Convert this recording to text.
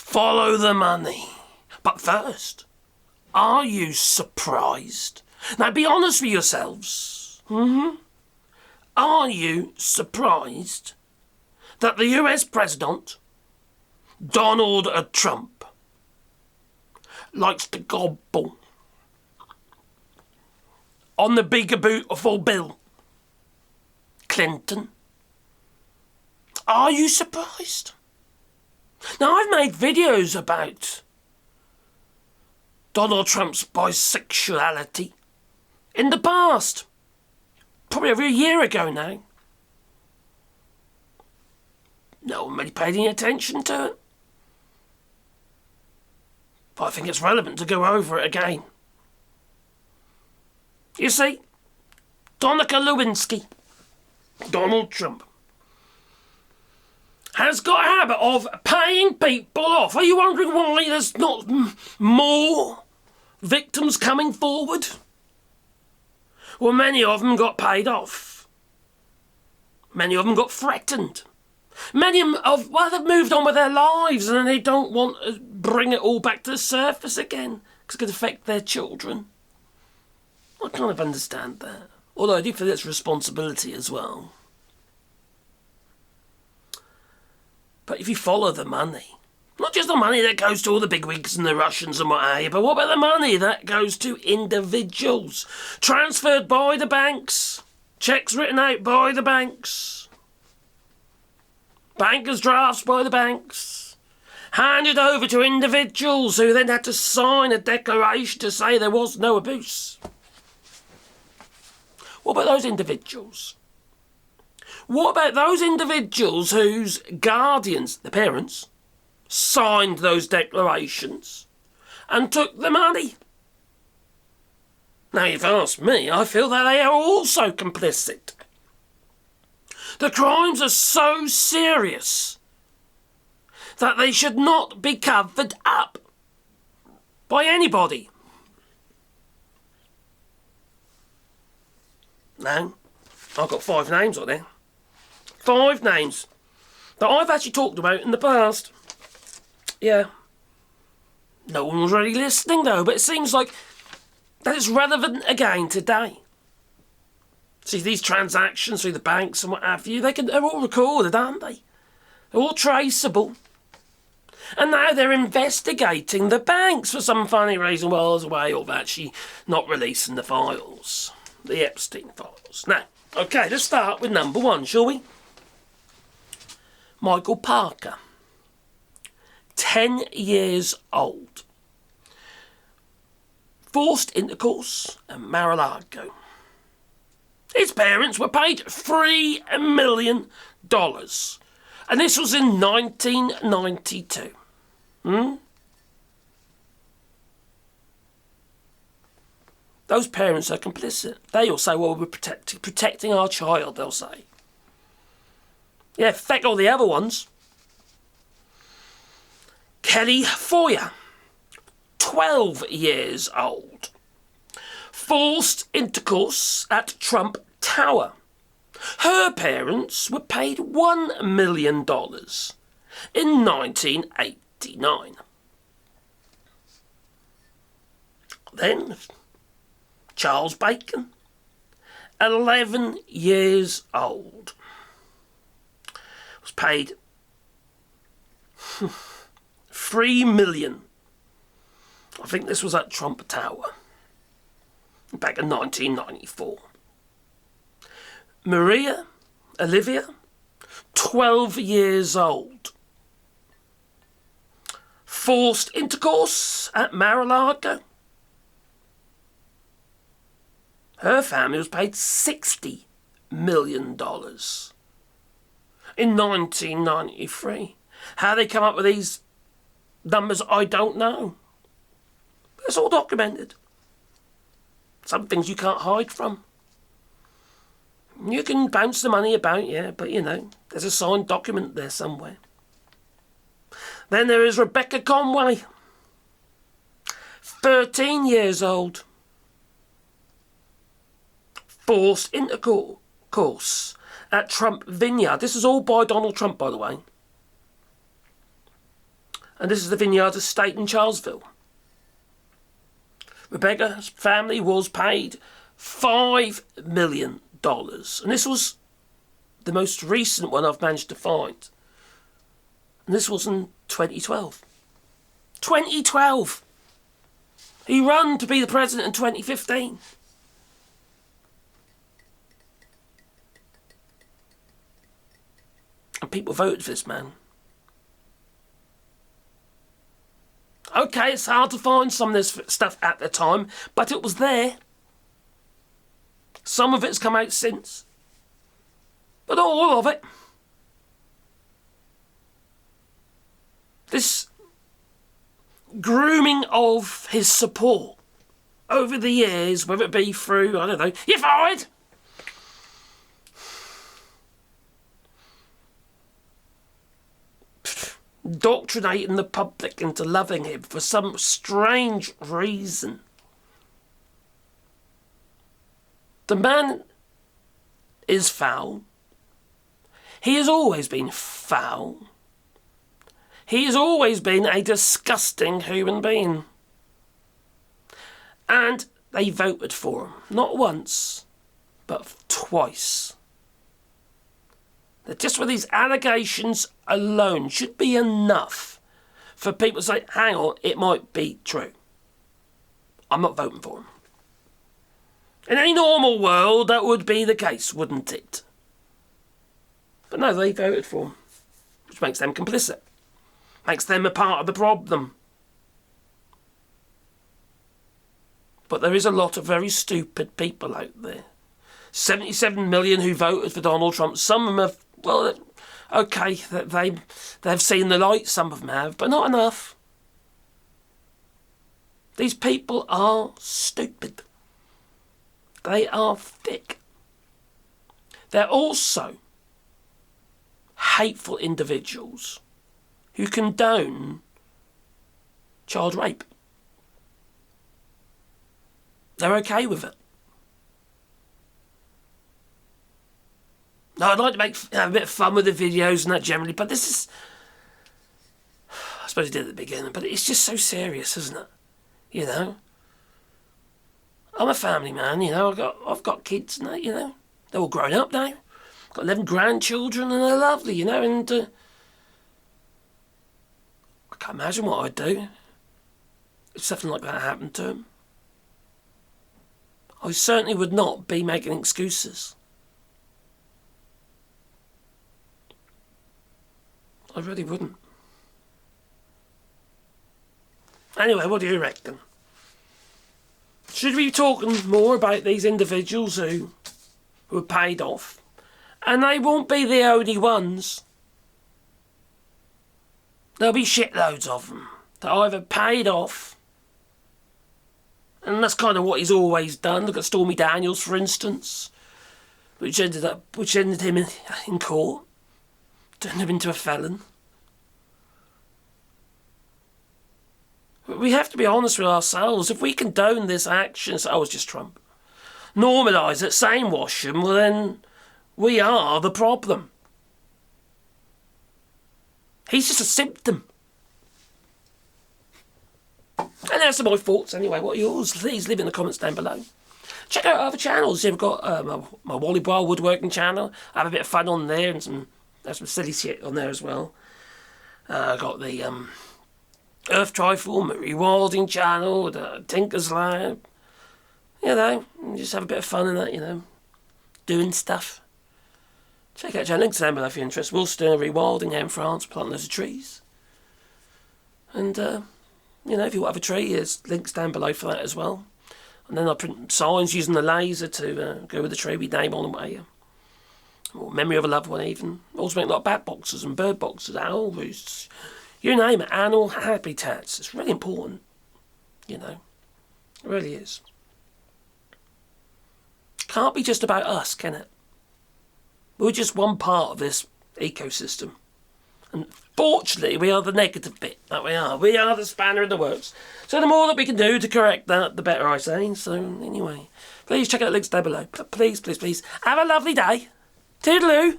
Follow the money. But first, are you surprised? Now be honest with yourselves. Are you surprised that the US President, Donald Trump, likes to gobble on the bigger beautiful Bill Clinton? Are you surprised? Now, I've made videos about Donald Trump's bisexuality in the past. Probably over a year ago now. No one really paid any attention to it. But I think it's relevant to go over it again. You see, Donica Lewinsky, Donald Trump, has got a habit of paying people off. Are you wondering why there's not more victims coming forward? Well, many of them got paid off. Many of them got threatened. Many of them, they've moved on with their lives and they don't want to bring it all back to the surface again because it could affect their children. I kind of understand that. Although I do feel it's responsibility as well. But if you follow the money, not just the money that goes to all the bigwigs and the Russians and what have you, but what about the money that goes to individuals? Transferred by the banks. Cheques written out by the banks. Bankers' drafts by the banks. Handed over to individuals who then had to sign a declaration to say there was no abuse. What about those individuals? What about those individuals whose guardians, the parents, signed those declarations and took the money? Now, you've asked me, I feel that they are also complicit. The crimes are so serious that they should not be covered up by anybody. Now, I've got 5 names on there. 5 names that I've actually talked about in the past. Yeah. No one was really listening though, but it seems like that it's relevant again today. See, these transactions through the banks and what have you, they're all recorded, aren't they? They're all traceable. And now they're investigating the banks for some funny reason. Well, as a way of actually not releasing the files. The Epstein files. Now, okay, let's start with number 1, shall we? Michael Parker, 10 years old. Forced intercourse at Mar-a-Lago. His parents were paid $3 million. And this was in 1992. Those parents are complicit. They'll say, well, we're protecting our child, they'll say. Yeah, feck all the other ones. Kelly Foyer, 12 years old. Forced intercourse at Trump Tower. Her parents were paid $1 million in 1989. Then, Charles Bacon, 11 years old. Was paid $3 million. I think this was at Trump Tower back in 1994. Maria Olivia, 12 years old. Forced intercourse at Mar-a-Lago. Her family was paid $60 million in 1993. How they come up with these numbers, I don't know. But it's all documented. Some things you can't hide from. You can bounce the money about, yeah, but you know, there's a signed document there somewhere. Then there is Rebecca Conway, 13 years old. Forced intercourse at Trump Vineyard. This is all by Donald Trump, by the way. And this is the vineyard estate in Charlesville. Rebecca's family was paid $5 million. And this was the most recent one I've managed to find. And this was in 2012. 2012! He ran to be the president in 2015. And people voted for this man. Okay, it's hard to find some of this stuff at the time, but it was there. Some of it's come out since. But not all of it. This grooming of his support over the years, whether it be through, I don't know, you're fired! Indoctrinating the public into loving him for some strange reason. The man is foul. He has always been foul. He has always been a disgusting human being. And they voted for him. Not once, but twice. That just with these allegations alone should be enough for people to say, hang on, it might be true. I'm not voting for him. In any normal world, that would be the case, wouldn't it? But no, they voted for him, which makes them complicit. Makes them a part of the problem. But there is a lot of very stupid people out there. 77 million who voted for Donald Trump. Some of them have, well, okay, they've seen the light, some of them have, but not enough. These people are stupid. They are thick. They're also hateful individuals who condone child rape. They're okay with it. Now, I'd like to have a bit of fun with the videos and that generally, but this is, I suppose I did at the beginning, but it's just so serious, isn't it? You know? I'm a family man, you know, I've got kids and that, you know. They're all grown up now. I've got 11 grandchildren and they're lovely, you know, and I can't imagine what I'd do if something like that happened to them. I certainly would not be making excuses. I really wouldn't. Anyway, what do you reckon? Should we be talking more about these individuals who are paid off? And they won't be the only ones. There'll be shitloads of them that are either paid off, and that's kind of what he's always done. Look at Stormy Daniels, for instance, which ended him in court, turned him into a felon. We have to be honest with ourselves. If we condone this action, say, oh, it's just Trump, normalise it, brainwash him, well then we are the problem. He's just a symptom. And that's my thoughts anyway. What are yours? Please leave in the comments down below. Check out other channels. I've got my Wally Bar woodworking channel. I have a bit of fun on there and some silly shit on there as well. I've got the Earth Trifle, Rewilding channel, the Tinker's Lab. You know, just have a bit of fun in that, you know, doing stuff. Check out our links down below if you're interested. We're still rewilding here in France, planting loads of trees. And, you know, if you want to have a tree, there's links down below for that as well. And then I print signs using the laser to go with the tree with name on them, or memory of a loved one even. Also make a lot of bat boxes and bird boxes, owl roosts, you name it, animal habitats. It's really important, you know. It really is. Can't be just about us, can it? We're just one part of this ecosystem. And fortunately, we are the negative bit, that we are. We are the spanner in the works. So the more that we can do to correct that, the better, I say. So anyway, please check out the links down below. Please, please, please, have a lovely day. Toodaloo.